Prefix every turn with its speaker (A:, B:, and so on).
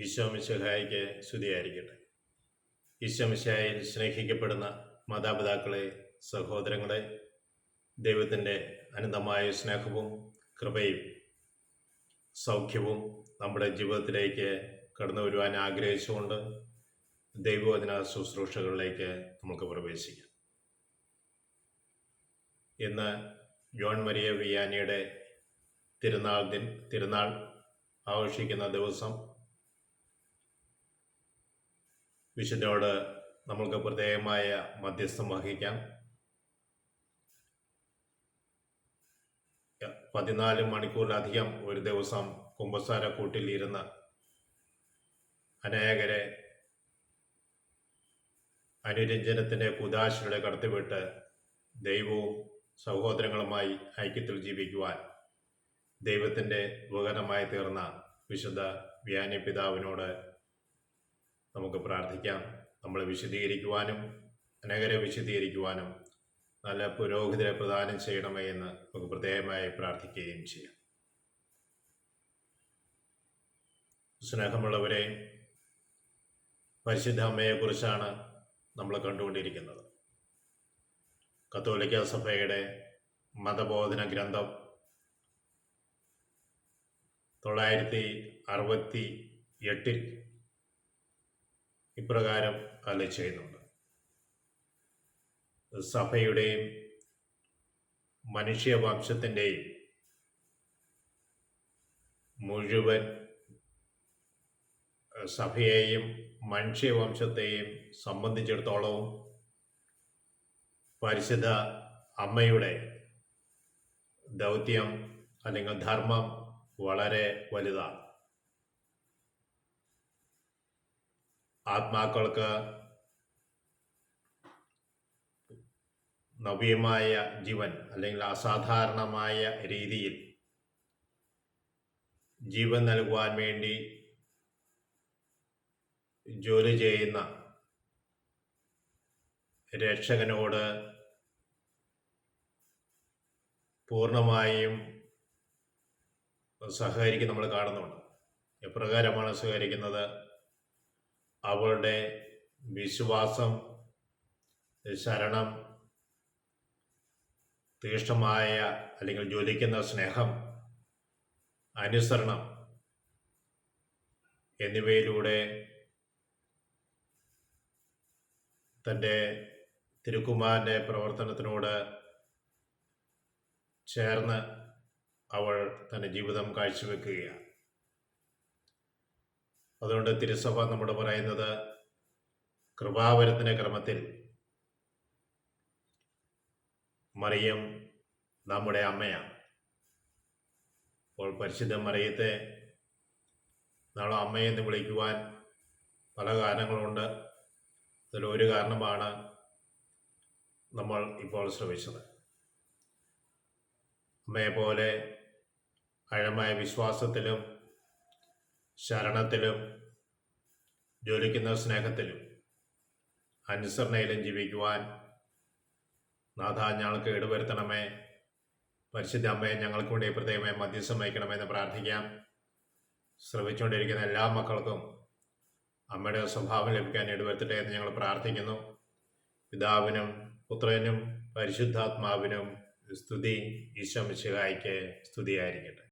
A: ഈശോ മിശിഹായിക്ക് സ്തുതിയായിരിക്കട്ടെ. ഈശോ മിശിഹായിൽ സ്നേഹിക്കപ്പെടുന്ന മാതാപിതാക്കളെ, സഹോദരങ്ങളെ, ദൈവത്തിൻ്റെ അനന്തമായ സ്നേഹവും കൃപയും സൗഖ്യവും നമ്മുടെ ജീവിതത്തിലേക്ക് കടന്നു വരുവാൻ ആഗ്രഹിച്ചുകൊണ്ട് ദൈവവചന ശുശ്രൂഷകളിലേക്ക് നമുക്ക് പ്രവേശിക്കാം. ഇന്ന് ജോൺ മരിയ വിയാനിയുടെ തിരുനാൾ ആഘോഷിക്കുന്ന ദിവസം. വിശുദ്ധനോട് നമ്മൾക്ക് പ്രത്യേകമായ മധ്യസ്ഥം വഹിക്കാം. 14 മണിക്കൂറിലധികം ഒരു ദിവസം കുമ്പസാര കൂട്ടിൽ ഇരുന്ന് അനേകരെ അനുരഞ്ജനത്തിൻ്റെ കുദാശയുടെ കടത്തിവിട്ട് ദൈവവും സഹോദരങ്ങളുമായി ഐക്യത്തിൽ ജീവിക്കുവാൻ ദൈവത്തിൻ്റെ ഉപകരണമായി തീർന്ന വിശുദ്ധ വിയാനി പിതാവിനോട് നമുക്ക് പ്രാർത്ഥിക്കാം. നമ്മളെ വിശദീകരിക്കുവാനും അനേകരെ വിശദീകരിക്കുവാനും നല്ല പുരോഹിതരെ പ്രദാനം ചെയ്യണമേ എന്ന് നമുക്ക് പ്രത്യേകമായി പ്രാർത്ഥിക്കുകയും ചെയ്യാം. സ്നേഹമുള്ളവരെ, പരിശുദ്ധ അമ്മയെക്കുറിച്ചാണ് നമ്മൾ കണ്ടുകൊണ്ടിരിക്കുന്നത്. കത്തോലിക്ക സഭയുടെ മതബോധന ഗ്രന്ഥം 968 ഇപ്രകാരം അരുളി ചെയ്യുന്നുണ്ട്: സഭയുടെയും മനുഷ്യവംശത്തിൻ്റെയും മുഴുവൻ സഭയെയും മനുഷ്യവംശത്തെയും സംബന്ധിച്ചിടത്തോളവും പരിശുദ്ധ അമ്മയുടെ ദൗത്യം അല്ലെങ്കിൽ ധർമ്മം വളരെ വലുതാണ്. ആത്മാക്കൾക്ക് നവ്യമായ ജീവൻ അല്ലെങ്കിൽ അസാധാരണമായ രീതിയിൽ ജീവൻ നൽകുവാൻ വേണ്ടി ജോലി ചെയ്യുന്ന രക്ഷകനോട് പൂർണ്ണമായും സഹകരിക്കും നമ്മൾ കാണുന്നുണ്ട്. എപ്രകാരമാണ് സഹകരിക്കുന്നത്? അവളുടെ വിശ്വാസം, ശരണം, തീക്ഷ്ണമായ അല്ലെങ്കിൽ ജ്വലിക്കുന്ന സ്നേഹം, അനുസരണം എന്നിവയിലൂടെ തൻ്റെ തിരുക്കുമാരൻ്റെ പ്രവർത്തനത്തിനോട് ചേർന്ന് അവൾ തൻ്റെ ജീവിതം കാഴ്ചവെക്കുകയാണ്. അതുകൊണ്ട് തിരുസഭ നമ്മോട് പറയുന്നത് കൃപാവരത്തിൻ്റെ ക്രമത്തിൽ മറിയം നമ്മുടെ അമ്മയാണ്. അപ്പോൾ പരിശുദ്ധ മറിയത്തെ നാളെ അമ്മയെന്ന് വിളിക്കുവാൻ പല കാരണങ്ങളുണ്ട്. അതിലൊരു കാരണമാണ് നമ്മൾ ഇപ്പോൾ ശ്രമിച്ചത്. അമ്മയെപ്പോലെ ആഴമായ വിശ്വാസത്തിലും ശരണത്തിലും ജ്വലിക്കുന്ന സ്നേഹത്തിലും അനുസരണയിലും ജീവിക്കുവാൻ നാഥ ഞങ്ങൾക്ക് ഇടവരുത്തണമേ. പരിശുദ്ധ അമ്മയെ ഞങ്ങൾക്ക് വേണ്ടി പ്രത്യേകമായി മധ്യസ്ഥം വഹിക്കണമെന്ന് പ്രാർത്ഥിക്കാം. ശ്രമിച്ചുകൊണ്ടിരിക്കുന്ന എല്ലാ മക്കൾക്കും അമ്മയുടെ സ്വഭാവം ലഭിക്കാൻ ഇടവരുത്തട്ടെ എന്ന് ഞങ്ങൾ പ്രാർത്ഥിക്കുന്നു. പിതാവിനും പുത്രനും പരിശുദ്ധാത്മാവിനും സ്തുതി. ഈശോ മിശിഹായിക്ക് സ്തുതിയായിരിക്കട്ടെ.